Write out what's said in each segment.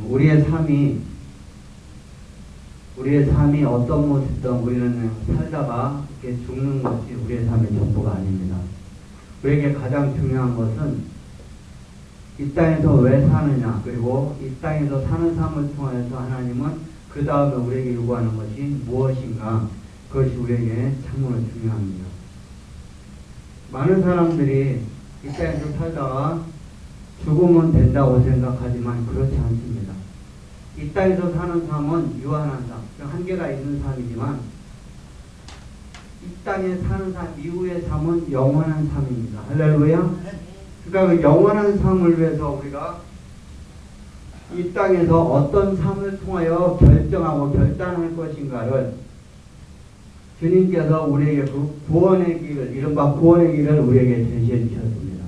우리의 삶이 어떤 모습이든 우리는 살다가 이렇게 죽는 것이 우리의 삶의 전부가 아닙니다. 우리에게 가장 중요한 것은 이 땅에서 왜 사느냐, 그리고 이 땅에서 사는 삶을 통해서 하나님은 그 다음에 우리에게 요구하는 것이 무엇인가, 그것이 우리에게 참으로 중요합니다. 많은 사람들이 이 땅에서 살다가 죽으면 된다고 생각하지만 그렇지 않습니다. 이 땅에서 사는 삶은 유한한 삶, 한계가 있는 삶이지만 이 땅에 사는 삶 이후의 삶은 영원한 삶입니다. 할렐루야. 그러니까 그 영원한 삶을 위해서 우리가 이 땅에서 어떤 삶을 통하여 결정하고 결단할 것인가를 주님께서 우리에게 그 구원의 길을, 이른바 구원의 길을 우리에게 제시해 주셨습니다.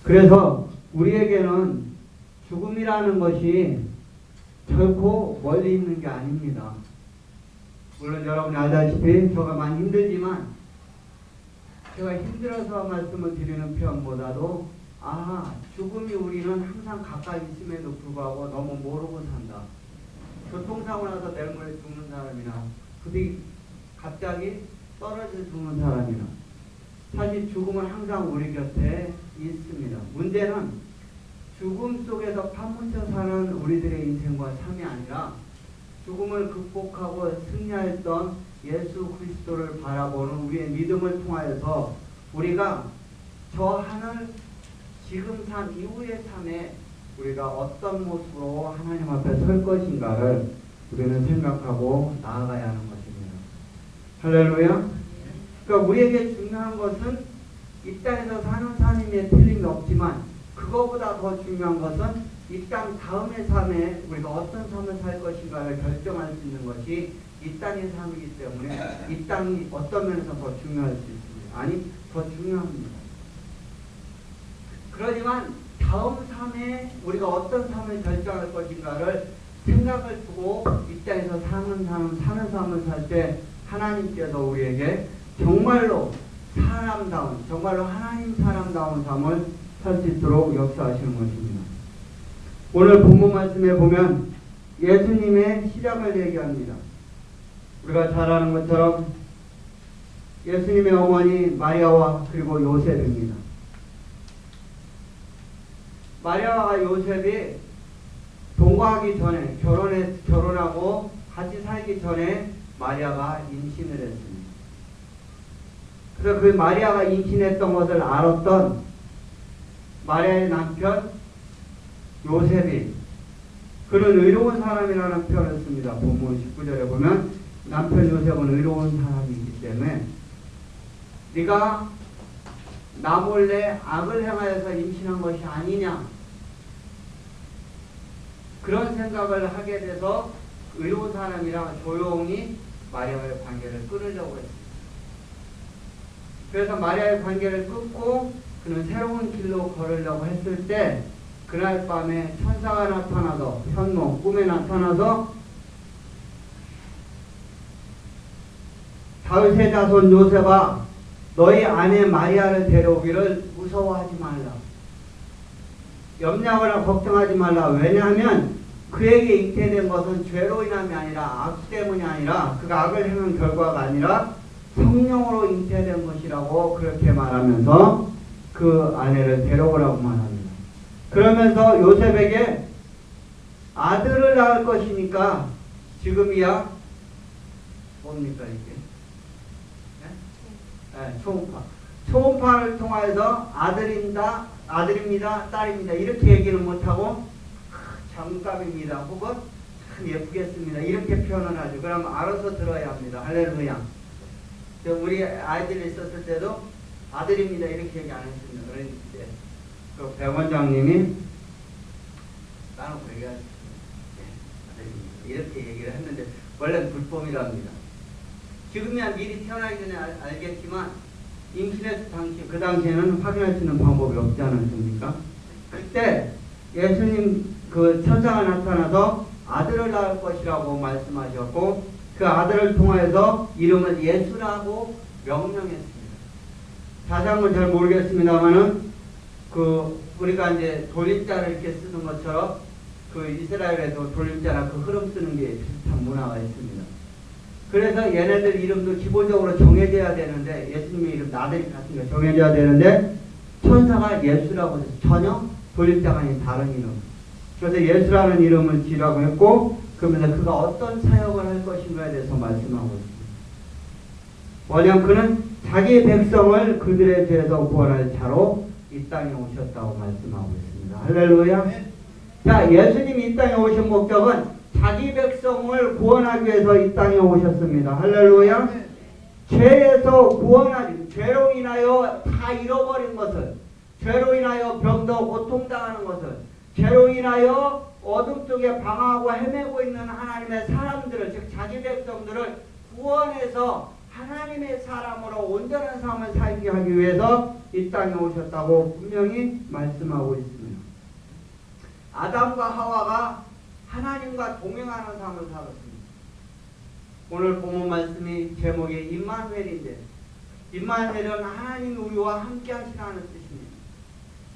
그래서 우리에게는 죽음이라는 것이 결코 멀리 있는 게 아닙니다. 물론 여러분이 알다시피 저가 많이 힘들지만 제가 힘들어서 말씀을 드리는 표현보다도 죽음이 우리는 항상 가까이 있음에도 불구하고 너무 모르고 산다. 교통사고 나서 내일 모레 죽는 사람이나 그뒤 갑자기 떨어져 죽는 사람이나 사실 죽음은 항상 우리 곁에 있습니다. 문제는 죽음 속에서 파묻혀 사는 우리들의 인생과 삶이 아니라 죽음을 극복하고 승리했던 예수 그리스도를 바라보는 우리의 믿음을 통하여서 우리가 저 하늘 지금 삶 이후의 삶에 우리가 어떤 모습으로 하나님 앞에 설 것인가를 우리는 생각하고 나아가야 하는 것입니다. 할렐루야. 그러니까 우리에게 중요한 것은 이 땅에서 사는 삶임에 틀림이 없지만 그거보다 더 중요한 것은 이 땅 다음의 삶에 우리가 어떤 삶을 살 것인가를 결정할 수 있는 것이 이 땅의 삶이기 때문에 이 땅이 어떤 면에서 더 중요할 수 있습니다. 아니, 더 중요합니다. 그러지만 다음 삶에 우리가 어떤 삶을 결정할 것인가를 생각을 두고 이 땅에서 사는 삶을 살 때 하나님께서 우리에게 정말로 사람다운, 정말로 하나님 사람다운 삶을 살 수 있도록 역사하시는 것입니다. 오늘 본문 말씀에 보면 예수님의 시작을 얘기합니다. 우리가 잘 아는 것처럼 예수님의 어머니 마리아와 그리고 요셉입니다. 마리아와 요셉이 동거하기 전에 결혼하고 같이 살기 전에 마리아가 임신을 했습니다. 그래서 그 마리아가 임신했던 것을 알았던 마리아의 남편 요셉이, 그는 의로운 사람이라는 표현을 씁니다. 본문 19절에 보면 남편 요셉은 의로운 사람이기 때문에 네가 나 몰래 악을 행하여서 임신한 것이 아니냐, 그런 생각을 하게 돼서 의로운 사람이라 조용히 마리아와의 관계를 끊으려고 했습니다. 그래서 마리아의 관계를 끊고 그는 새로운 길로 걸으려고 했을 때 그날 밤에 천사가 나타나서, 현몽 꿈에 나타나서 다윗의 자손 요셉아, 너희 아내 마리아를 데려오기를 무서워하지 말라, 염려하거나 걱정하지 말라. 왜냐하면 그에게 잉태된 것은 죄로 인함이 아니라 악수 때문이 아니라 그가 악을 행한 결과가 아니라 성령으로 잉태된 것이라고 그렇게 말하면서 그 아내를 데려오라고 말합니다. 그러면서 요셉에게 아들을 낳을 것이니까 지금이야 뭡니까 이게? 네, 초음파를 통해서 아들입니다, 딸입니다 이렇게 얘기는 못하고 장갑입니다 혹은 참 예쁘겠습니다 이렇게 표현을 하죠. 그럼 알아서 들어야 합니다. 할렐루야. 우리 아이들이 있었을 때도 아들입니다 이렇게 얘기 안 했습니다. 그런데 그 백원장님이 나는 우리가 이렇게 얘기를 했는데 원래는 불법이랍니다. 지금이야 미리 태어나기 전에 알겠지만 임신했을 당시, 그 당시에는 확인할 수 있는 방법이 없지 않았습니까? 그때 예수님 그 천사가 나타나서 아들을 낳을 것이라고 말씀하셨고 그 아들을 통해서 이름을 예수라고 명명했습니다. 자세한 잘 모르겠습니다만은 그 우리가 이제 돌림자를 이렇게 쓰는 것처럼 그 이스라엘에도 돌림자나 그 흐름 쓰는 게 비슷한 문화가 있습니다. 그래서 얘네들 이름도 기본적으로 정해져야 되는데 예수님의 이름 나들이 같은 거 정해져야 되는데 천사가 예수라고 해서 전혀 돌림자가 아닌 다른 이름. 그래서 예수라는 이름을 지라고 했고 그러면서 그가 어떤 사역을 할 것인가에 대해서 말씀하고 있습니다. 왜냐하면 그는 자기 백성을 그들의 죄에서 구원할 자로 이 땅에 오셨다고 말씀하고 있습니다. 할렐루야. 자, 예수님이 이 땅에 오신 목적은 자기 백성을 구원하기 위해서 이 땅에 오셨습니다. 할렐루야. 죄에서 구원하기, 죄로 인하여 다 잃어버린 것을, 죄로 인하여 병도 고통당하는 것을, 죄로 인하여 어둠 속에 방황하고 헤매고 있는 하나님의 사람들을, 즉 자기 백성들을 구원해서 하나님의 사람으로 온전한 삶을 살게 하기 위해서 이 땅에 오셨다고 분명히 말씀하고 있습니다. 아담과 하와가 하나님과 동행하는 삶을 살았습니다. 오늘 본문 말씀이 제목이 임마누엘인데 임마누엘은 하나님이 우리와 함께 하시라는 뜻입니다.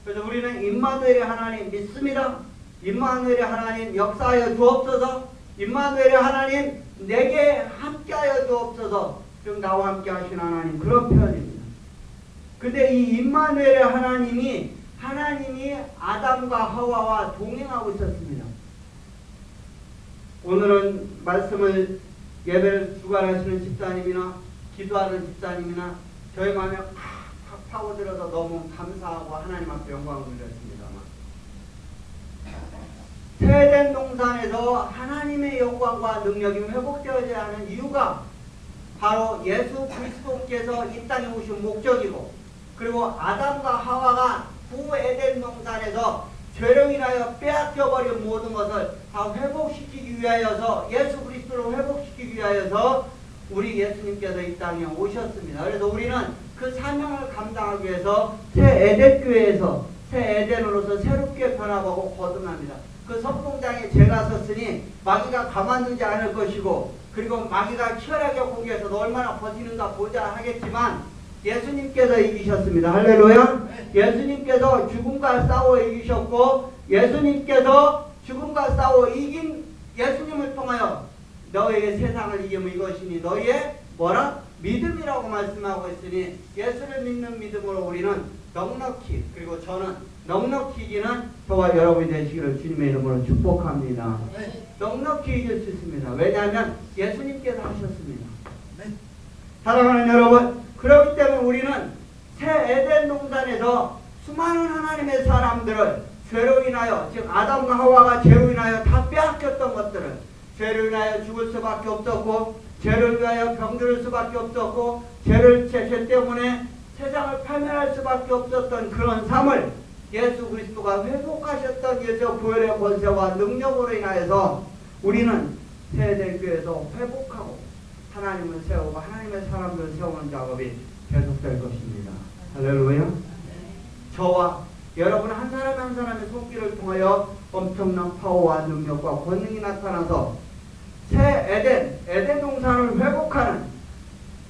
그래서 우리는 임마누엘의 하나님 믿습니다. 임마누엘의 하나님 역사하여 주옵소서. 임마누엘의 하나님 내게 함께하여 주옵소서. 즉 나와 함께 하신 하나님 그런 표현입니다. 근데 이 임마누엘의 하나님이 아담과 하와와 동행하고 있었습니다. 오늘은 말씀을 예배를 주관하시는 집사님이나 기도하는 집사님이나 저희 마음에 팍 파고들어서 너무 감사하고 하나님 앞에 영광을 돌렸습니다만 새에덴 동산에서 하나님의 영광과 능력이 회복되어야 하는 이유가 바로 예수 그리스도께서 이 땅에 오신 목적이고 그리고 아담과 하와가 구에덴 동산에서 죄로 인하여 빼앗겨버린 모든 것을 다 회복시키기 위하여서 예수 그리스도를 회복시키기 위하여서 우리 예수님께서 이 땅에 오셨습니다. 그래서 우리는 그 사명을 감당하기 위해서 새 에덴 교회에서 새 에덴으로서 새롭게 변화하고 거듭납니다. 그 선봉장에 제가 섰으니 마귀가 가만두지 않을 것이고 그리고 마귀가 치열하게 공격해서 너 얼마나 버티는가 보자 하겠지만 예수님께서 이기셨습니다. 할렐루야. 예수님께서 죽음과 싸워 이기셨고 예수님께서 죽음과 싸워 이긴 예수님을 통하여 너희의 세상을 이기면 이것이니 너희의 뭐라? 믿음이라고 말씀하고 있으니 예수를 믿는 믿음으로 우리는 넉넉히 그리고 저는 넉넉히 이기는 저와 여러분이 되시기를 주님의 이름으로 축복합니다. 넉넉히 이길 수 있습니다. 왜냐하면 예수님께서 하셨습니다. 사랑하는 여러분 그렇기 때문에 우리는 새 에덴 동산에서 수많은 하나님의 사람들을 죄로 인하여 즉 아담과 하와가 죄로 인하여 다 빼앗겼던 것들을 죄로 인하여 죽을 수밖에 없었고 죄를 위하여 병들을 수밖에 없었고 죄 때문에 세상을 파멸할 수밖에 없었던 그런 삶을 예수 그리스도가 회복하셨던 예수 부활의 권세와 능력으로 인하여서 우리는 새 에덴 교회에서 회복하고 하나님을 세우고 하나님의 사람들을 세우는 작업이 계속될 것입니다. 할렐루야. 저와 여러분 한 사람 한 사람의 손길을 통하여 엄청난 파워와 능력과 권능이 나타나서 새 에덴 동산을 회복하는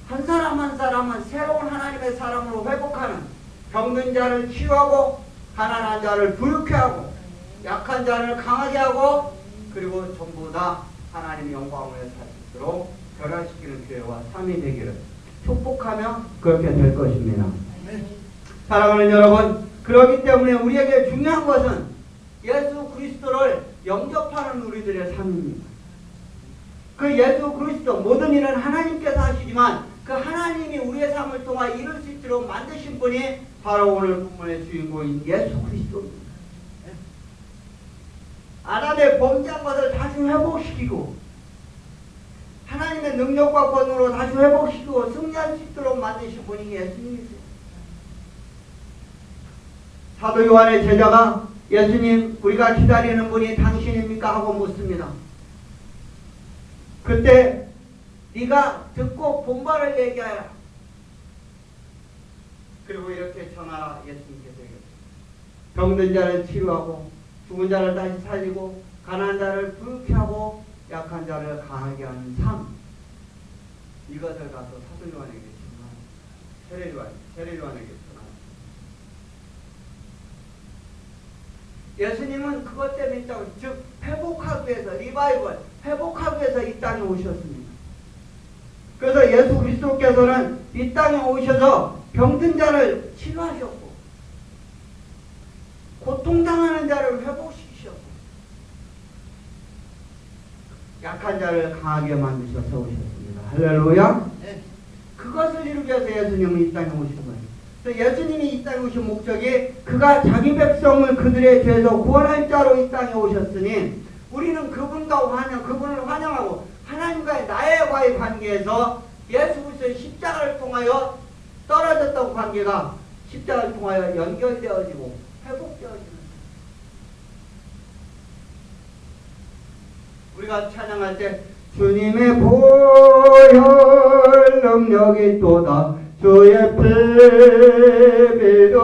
한 사람 한 사람은 새로운 하나님의 사람으로 회복하는 병든 자를 치유하고 가난한 자를 부유케 하고 약한 자를 강하게 하고 그리고 전부 다 하나님의 영광을 살 수 있도록 변화시키는 교회와 삶이 되기를 축복하며 그렇게 될 것입니다. 사랑하는 여러분 그렇기 때문에 우리에게 중요한 것은 예수 그리스도를 영접하는 우리들의 삶입니다. 그 예수 그리스도 모든 일은 하나님께서 하시지만 그 하나님이 우리의 삶을 통해 이룰 수 있도록 만드신 분이 바로 오늘 본문의 주인공인 예수 그리스도입니다. 아담의 범죄한 것을 다시 회복시키고 하나님의 능력과 권능으로 다시 회복시키고 승리할 수 있도록 만드신 분이 예수님이세요. 사도 요한의 제자가 예수님 우리가 기다리는 분이 당신입니까? 하고 묻습니다. 그때 네가 듣고 본 바를 얘기하라. 그리고 이렇게 전하라. 예수님께서 병든 자를 치유하고 죽은 자를 다시 살리고 가난한 자를 부유케 하고 약한 자를 강하게 하는 삶 이것을 가서 사도 요한에게 전하라. 세례 요한에게 전하라. 예수님은 그것 때문에 있다고 즉 회복하기 위해서, 리바이벌, 회복하기 위해서 이 땅에 오셨습니다. 그래서 예수 그리스도께서는 이 땅에 오셔서 병든 자를 치료하셨고, 고통당하는 자를 회복시키셨고, 약한 자를 강하게 만드셔서 오셨습니다. 할렐루야. 네. 그것을 이루기 위해서 예수님은 이 땅에 오신 거예요. 그래서 예수님이 이 땅에 오신 목적이 그가 자기 백성을 그들의 죄에서 구원할 자로 이 땅에 오셨으니 우리는 그분을 환영하고 하나님과의 나와의 관계에서 예수 그리스도의 십자가를 통하여 떨어졌던 관계가 십자가를 통하여 연결되어지고 회복되어지는, 우리가 찬양할 때 주님의 보혈 능력이 또다 주의 피비도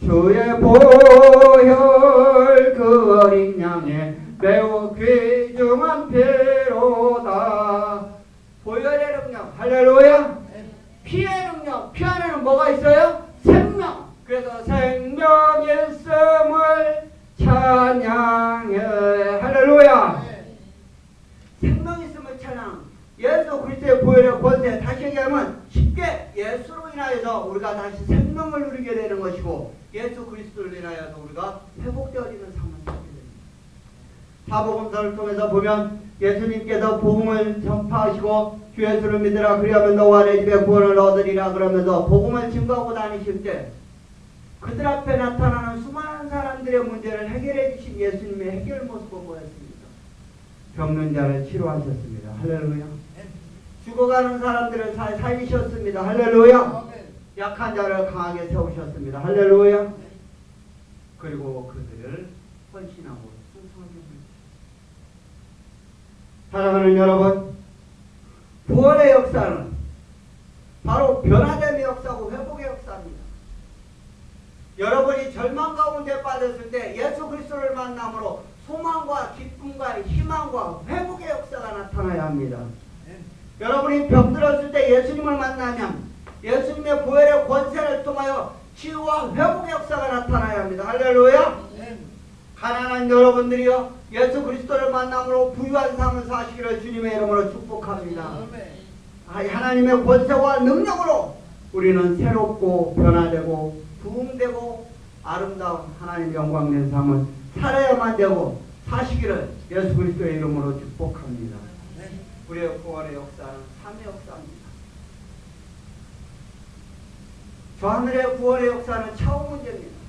주의 보혈 그 어린 양의 매우 귀중한 피로다. 보혈의 능력, 할렐루야. 피의 능력, 피 안에는 뭐가 있어요? 생명. 그래서 생명 있음을 찬양해. 할렐루야. 생명 있음을 찬양. 예수 그리스도의 보혈의 권세, 다시 얘기하면 쉽게 예수로 인하여서 우리가 다시 생명을 누리게 되는 것이고, 예수 그리스도를 인하여서 우리가 회복되어지는 삶을 살게 됩니다. 사복음서를 통해서 보면 예수님께서 복음을 전파하시고 주 예수를 믿으라 그리하면 너와 내 집에 구원을 얻으리라 그러면서 복음을 증거하고 다니실 때 그들 앞에 나타나는 수많은 사람들의 문제를 해결해 주신 예수님의 해결 모습은 뭐였습니까? 병든 자를 치료하셨습니다. 할렐루야. 죽어가는 사람들을 살리셨습니다. 할렐루야. 약한 자를 강하게 세우셨습니다. 할렐루야. 그리고 그들을 헌신하고 충성하게 하셨습니다. 사랑하는 여러분, 구원의 역사는 바로 변화됨의 역사고 회복의 역사입니다. 여러분이 절망 가운데 빠졌을 때 예수 그리스도를 만남으로 소망과 기쁨과 희망과 회복의 역사가 나타나야 합니다. 여러분이 병들었을 때 예수님을 만나면 예수님의 보혈의 권세를 통하여 치유와 회복의 역사가 나타나야 합니다. 할렐루야. 가난한 여러분들이요, 예수 그리스도를 만남으로 부유한 삶을 사시기를 주님의 이름으로 축복합니다. 하나님의 권세와 능력으로 우리는 새롭고 변화되고 부흥되고 아름다운 하나님의 영광된 삶을 살아야만 되고 사시기를 예수 그리스도의 이름으로 축복합니다. 우리의 구원의 역사는 삶의 역사입니다. 저 하늘의 구원의 역사는 차후 문제입니다.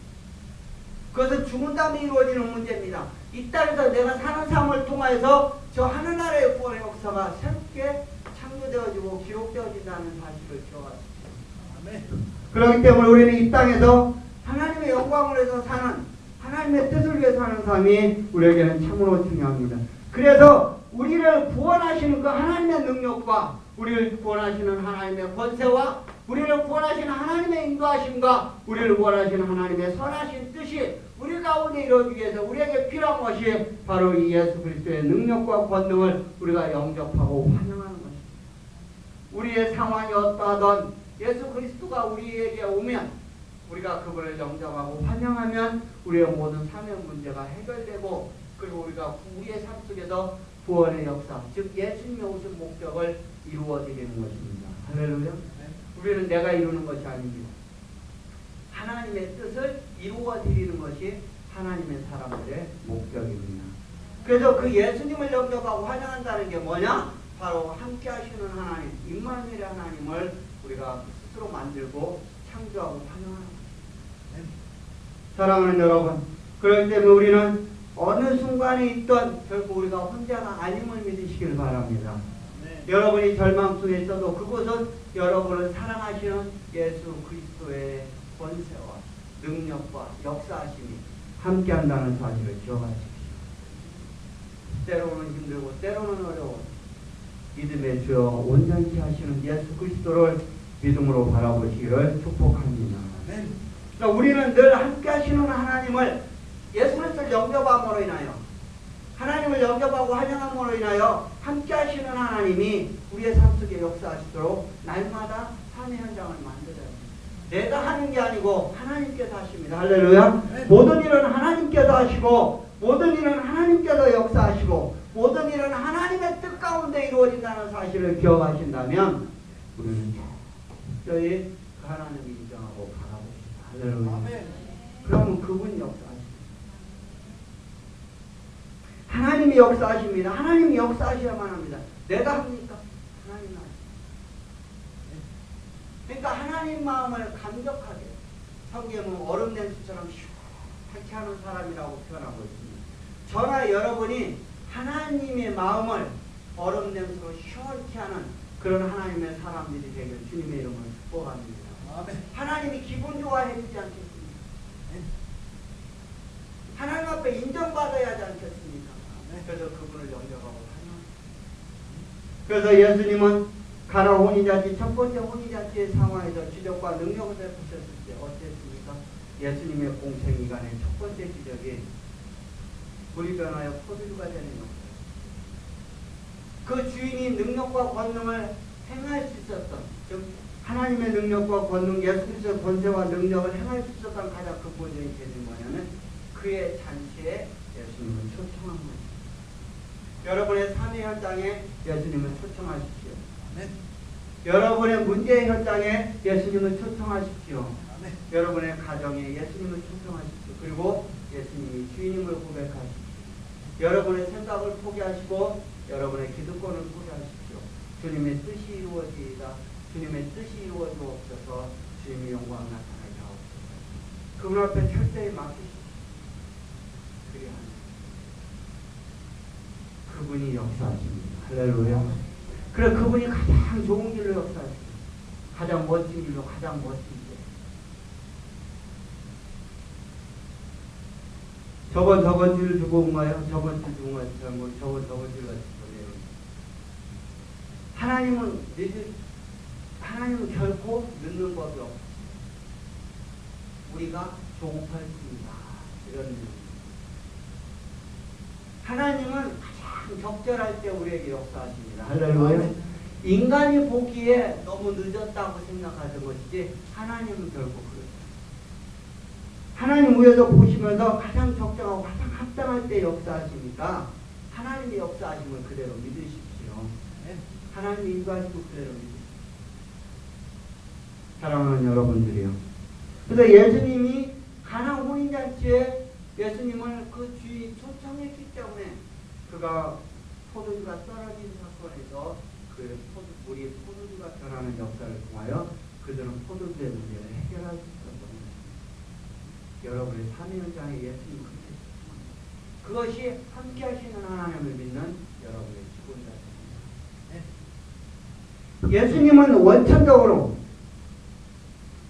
그것은 죽은 다음에 이루어지는 문제입니다. 이 땅에서 내가 사는 삶을 통해서 저 하늘나라의 구원의 역사가 새롭게 창조되어지고 기록되어진다는 사실을 기억하십시오. 그렇기 때문에 우리는 이 땅에서 하나님의 영광을 위해서 사는, 하나님의 뜻을 위해 사는 삶이 우리에게는 참으로 중요합니다. 그래서 우리를 구원하시는 그 하나님의 능력과 우리를 구원하시는 하나님의 권세와 우리를 구원하시는 하나님의 인도하심과 우리를 구원하시는 하나님의 선하신 뜻이 우리 가운데 이루어지기 위해서 우리에게 필요한 것이 바로 이 예수 그리스도의 능력과 권능을 우리가 영접하고 환영하는 것입니다. 우리의 상황이 어떠하든 예수 그리스도가 우리에게 오면 우리가 그분을 영접하고 환영하면 우리의 모든 삶의 문제가 해결되고, 그리고 우리가 우리의 삶 속에서 구원의 역사, 즉 예수님이 오신 목적을 이루어드리는 것입니다. 할렐루야. 우리는 내가 이루는 것이 아닙니다. 하나님의 뜻을 이루어드리는 것이 하나님의 사람들의 목적입니다. 그래서 그 예수님을 영접하고 환영한다는 게 뭐냐? 바로 함께 하시는 하나님, 임마누엘의 하나님을 우리가 스스로 만들고 창조하고 환영하는 것입니다. 사랑하는 여러분, 그렇기 때문에 우리는 어느 순간에 있던 결국 우리가 혼자가 아님을 믿으시길 바랍니다. 여러분이 절망 속에 있어도 그곳은 여러분을 사랑하시는 예수 그리스도의 권세와 능력과 역사하심이 함께한다는 사실을 기억하십시오. 때로는 힘들고 때로는 어려운 믿음의 주여 온전히 하시는 예수 그리스도를 믿음으로 바라보시기를 축복합니다. 그러니까 우리는 늘 함께 하시는 하나님을, 예수 그리스도를 영접함으로 인하여, 하나님을 영접하고 환영함으로 인하여 함께 하시는 하나님이 우리의 삶 속에 역사하시도록 날마다 삶의 현장을 만들어야 합니다. 내가 하는 게 아니고 하나님께서 하십니다. 할렐루야. 모든 일은 하나님께서 하시고 모든 일은 하나님께서 역사하시고 모든 일은 하나님의 뜻 가운데 이루어진다는 사실을 기억하신다면 우리는 철저히 그 하나님을 인정하고 바라봅시다. 할렐루야. 그러면 그분이 역사하십니다. 하나님이 역사하십니다. 하나님이 역사하셔야만 합니다. 내가 합니까? 하나님은 하십니다. 그러니까 하나님 마음을 감격하게 성경은 얼음 냉수처럼 시원하게 하는 사람이라고 표현하고 있습니다. 저나 여러분이 하나님의 마음을 얼음 냉수로 시원케 하는 그런 하나님의 사람들이 되길 주님의 이름을 축복합니다. 하나님이 기분 좋아해 주지 않겠습니까? 하나님 앞에 인정받아야 하지 않겠습니까? 그래서 그분을 영접하고 환영합니다. 그래서 예수님은 가나 혼인잔치 첫 번째 혼인잔치의 상황에서 기적과 능력을 베푸셨을 때 어땠습니까? 예수님의 공생이간의 첫 번째 기적이 물이 변하여 포도주가 되는 역사. 그 주인이 능력과 권능을 행할 수 있었던, 즉 하나님의 능력과 권능, 예수 그리스도의 권세와 능력을 행할 수 있었던 가장 근본적인 계기는 뭐냐면 그의 잔치에 예수님을 초청한 것입니다. 여러분의 삶의 현장에 예수님을 초청하십시오. 아멘. 여러분의 문제의 현장에 예수님을 초청하십시오. 아멘. 여러분의 가정에 예수님을 초청하십시오. 그리고 예수님이 주인임을 고백하십시오. 여러분의 생각을 포기하시고 여러분의 기득권을 포기하십시오. 주님의 뜻이 이루어지이다. 주님의 뜻이 이루어지옵소서. 주님의 영광 나타나게 하옵소서. 그분 앞에 철저히 맡기십시오. 그리하면 그분이 역사하십니다. 할렐루야. 그래 그분이 가장 좋은 길로 역사하십니다. 가장 멋진 길로 가장 멋진 길. 저번 주를 두고 온가요? 저번 주 두고 온가요? 저번 주를 가지고 하나님은 결코 늦는 법이 없습니다. 우리가 조급할 뿐이다. 이런 의미. 하나님은 가장 적절할 때 우리에게 역사하십니다. 할렐루야. 인간이 보기에 너무 늦었다고 생각하는 것이지 하나님은 결코 그렇다. 하나님 위에서 보시면서 가장 적정하고 가장 합당할 때 역사하시니까 하나님의 역사하심을 그대로 믿으십시오. 하나님이 인도하심을 그대로 믿으십시오. 사랑하는 여러분들이요. 그래서 예수님이 가나 혼인잔치에 예수님을 그 주인이 초청했기 때문에 그가 포도주가 떨어진 사건에서 그 물이 포도주가 변하는 역사를 통하여 그들은 포도주의 문제를 해결할 수 있었던 것입니다. 여러분의 삶의 현장에 예수님이 그렇게 그것이 함께 하시는 하나님을 믿는 여러분의 기본자입니다. 예수님은 원천적으로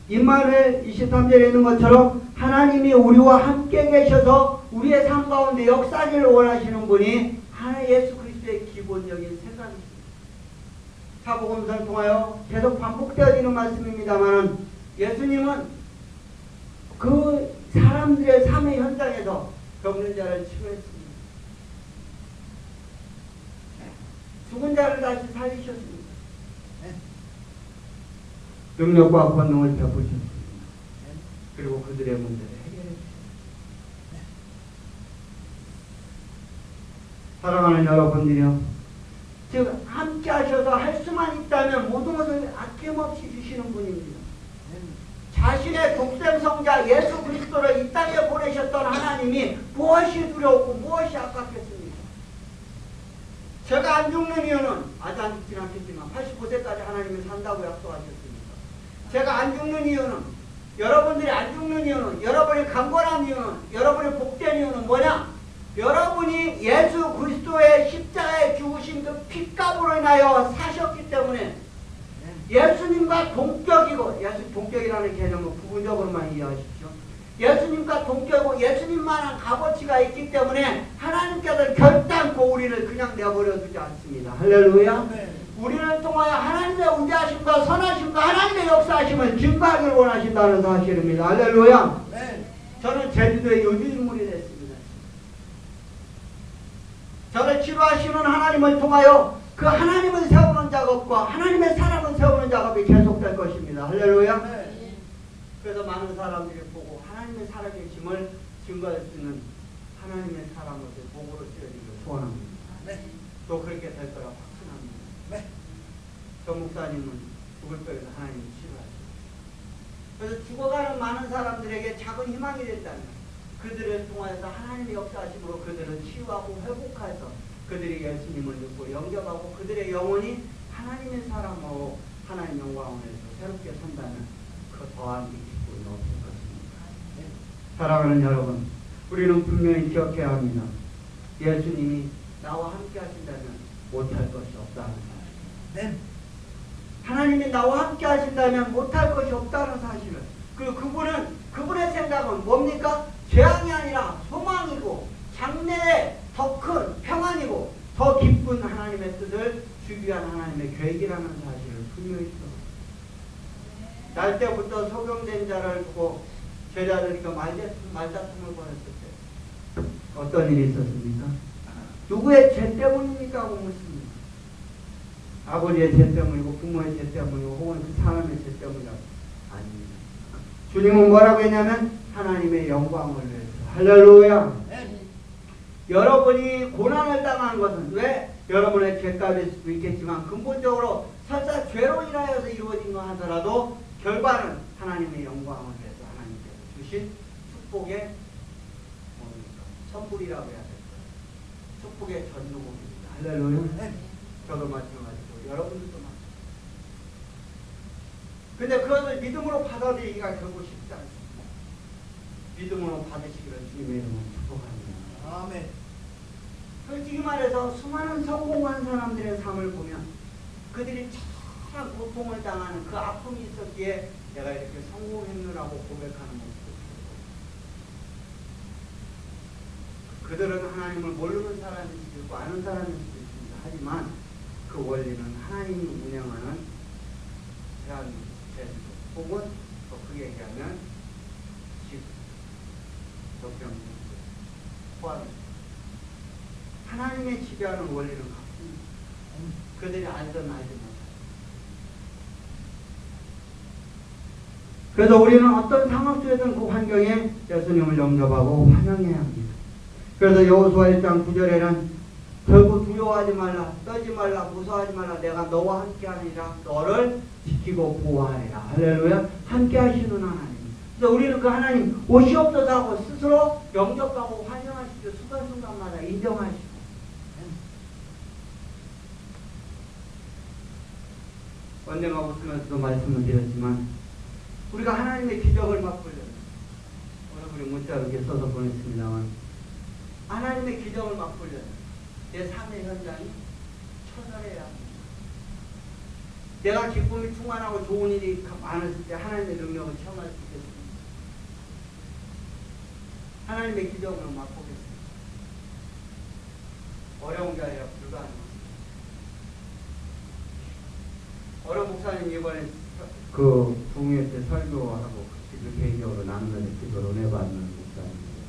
임마누엘 23절에 있는 것처럼 하나님이 우리와 함께 계셔서 우리의 삶 가운데 역사를 원하시는 분이 예수 그리스도의 기본적인 생각입니다. 사복음서를 통하여 계속 반복되어지는 말씀입니다만 예수님은 그 사람들의 삶의 현장에서 병든 자를 치료했습니다. 죽은 자를 다시 살리셨습니다. 능력과 권능을 베푸셨습니다. 그리고 그들의 문제를 해결했습니다. 사랑하는 여러분들이요. 즉 함께 하셔서 할 수만 있다면 모든 것을 아낌없이 주시는 분입니다. 자신의 독생성자 예수 그리스도를 이 땅에 보내셨던 하나님이 무엇이 두려웠고 무엇이 아깝겠습니까? 제가 안 죽는 이유는 아직 안 죽진 않겠지만 85세까지 하나님이 산다고 약속하셨습니다. 제가 안 죽는 이유는 여러분들이 안 죽는 이유는 여러분이 강건한 이유는 여러분이 복된 이유는 뭐냐? 여러분이 예수 그리스도의 십자가에 죽으신 그 핏값으로 인하여 사셨기 때문에 예수님과 동격이고 동격이라는 개념은 부분적으로만 이해하십시오. 예수님과 동격이고 예수님만한 값어치가 있기 때문에 하나님께서 결단코 우리를 그냥 내버려 두지 않습니다. 할렐루야. 네. 우리를 통하여 하나님의 운대하심과 선하심과 하나님의 역사하심을 증거하기를 원하신다는 사실입니다. 할렐루야. 네. 저는 제주도의 요주인물이 됐습니다. 저를 치료하시는 하나님을 통하여 그 하나님을 세우는 작업과 하나님의 사람을 세우는 작업이 계속될 것입니다. 할렐루야. 네. 그래서 많은 사람들이 보고 하나님의 살아계심을 증거할 수 있는 하나님의 사람으로서 복으로 쓰여지기를 소원합니다. 네. 또 그렇게 될 거라고 확신합니다. 네. 정 목사님은 죽을 병에서 하나님이 치료하시고, 그래서 죽어가는 많은 사람들에게 작은 희망이 된다면 그들을 통하여서 하나님의 역사하심으로 그들을 치유하고 회복해서 그들이 예수님을 믿고 영접하고 그들의 영혼이 하나님의 사람으로 하나님 영광을 해서 새롭게 산다면 그 더한 기쁨이 없을 것입니다. 사랑하는 여러분, 우리는 분명히 기억해야 합니다. 예수님이 나와 함께 하신다면 못할 것이 없다는 사실. 네. 하나님이 나와 함께 하신다면 못할 것이 없다는 사실을. 그리고 그분의 생각은 뭡니까? 재앙이 아니라 소망이고 장래에 더 큰 평안이고 더 기쁜 하나님의 뜻을 주기 위한 하나님의 계획이라는 사실을 분명히 있어. 날 때부터 소경된 자를 두고 제자들이 그 말다툼을 벌였을 때 어떤 일이 있었습니까? 누구의 죄 때문입니까? 하고 묻습니다. 아버지의 죄 때문이고 부모의 죄 때문이고 혹은 그 사람의 죄 때문이라고 아닙니다. 주님은 뭐라고 했냐면 하나님의 영광을 위해서. 할렐루야. 네. 여러분이 고난을 당하는 것은 왜? 여러분의 죄값일 수도 있겠지만 근본적으로 설사 죄로 인하여서 이루어진 거 하더라도 결과는 하나님의 영광을 위해서 하나님께서 주신 축복의 선물이라고 해야 될까요? 축복의 전유물입니다. 할렐루야. 네. 저도 마찬가지고 여러분들도 마찬가지고. 근데 그것을 믿음으로 받아들이기가 결국 쉽지 않습니다. 믿음으로 받으시기를 주님의 이름으로 축복합니다. 아멘. 솔직히 말해서 수많은 성공한 사람들의 삶을 보면 그들이 참 고통을 당하는 그 아픔이 있었기에 내가 이렇게 성공했느라고 고백하는 모습을 보고, 그들은 하나님을 모르는 사람일 수도 있고 아는 사람일 수도 있습니다. 하지만 그 원리는 하나님이 운영하는 대한민국 제도 혹은 더 크게 얘기하면 적병 포함입니다. 하나님의 지배하는 원리는 같습니다. 그들이 알든 알지 못하든. 그래서 우리는 어떤 상황 속에든 그 환경에 예수님을 영접하고 환영해야 합니다. 그래서 여호수아 1장 9절에는 결국 두려워하지 말라, 떨지 말라, 무서워하지 말라, 내가 너와 함께 하리라, 너를 지키고 보호하리라. 할렐루야. 함께 하시는 하나님. 그래서 우리는 그 하나님 옷이 없어서 하고 스스로 영접하고 환영하시고 순간순간마다 인정하시고. 언젠가 웃으면서도 말씀을 드렸지만 우리가 하나님의 기적을 맛보려면 오늘 우리 문자로 이렇게 써서 보냈습니다만 하나님의 기적을 맛보려면 내 삶의 현장이 처절해야 합니다. 내가 기쁨이 충만하고 좋은 일이 많았을 때 하나님의 능력을 체험할 수 있겠습니다. 하나님의 기적을 맛보겠습니다. 어려운 게 아니라 불가능합니다. 어려 목사님 이번에 그 중회 때 설교하고 기도 개인적으로 나누면서 기도를 은혜받는 목사님이에요.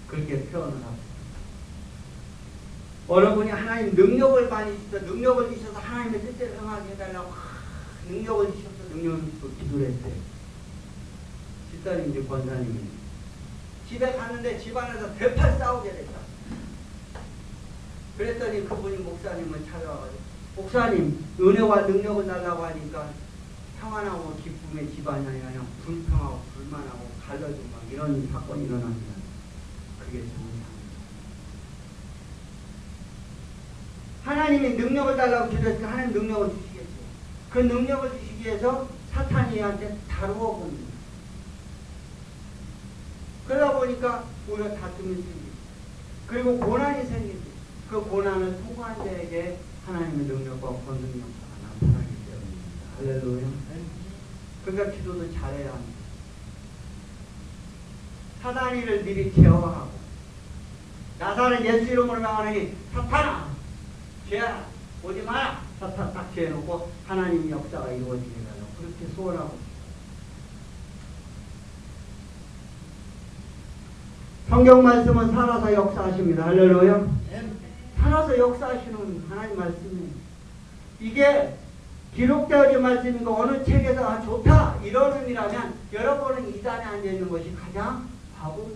그렇게 표현을 합니다. 어느 분이 하나님 능력을 많이 주셔서 능력을 주셔서 하나님의 뜻대로 행하게 해달라고 능력을 주셔서 능력을 주셔서 기도를 했어요. 집사님인지 권사님이 집에 갔는데 집안에서 대팔 싸우게 됐다. 그랬더니 그분이 목사님을 찾아와가지고 목사님 은혜와 능력을 달라고 하니까 평안하고 기쁨의 집안이 아니라 그냥 불평하고 불만하고 갈라지고 막 이런 사건이 일어납니다. 그게 정상입니다. 하나님이 능력을 달라고 기도했으니까 하나님 능력을 주시겠죠. 그 능력을 주시기 위해서 사탄이 얘한테 다루어 봅니다. 그러다 보니까 우리가 다툼이 생기고 그리고 고난이 생기고 그 고난을 통과한 자에게 하나님의 능력과 권능 역사가 나타나기 때문입니다. 할렐루야. 그러니까 기도도 잘해야 합니다. 사단이를 미리 제어하고 나사는 예수 이름으로 명하느니 사탄아 죄야 오지 마라. 사탄 딱 제어해놓고 하나님의 역사가 이루어지게 해달라고 그렇게 소원하고 성경 말씀은 살아서 역사하십니다. 할렐루야. 살아서 역사하시는 하나님 말씀이에요. 이게 기록되어진 말씀이고 어느 책에서 좋다 이런 의미라면 여러분은 이 단에 앉아 있는 것이 가장 바보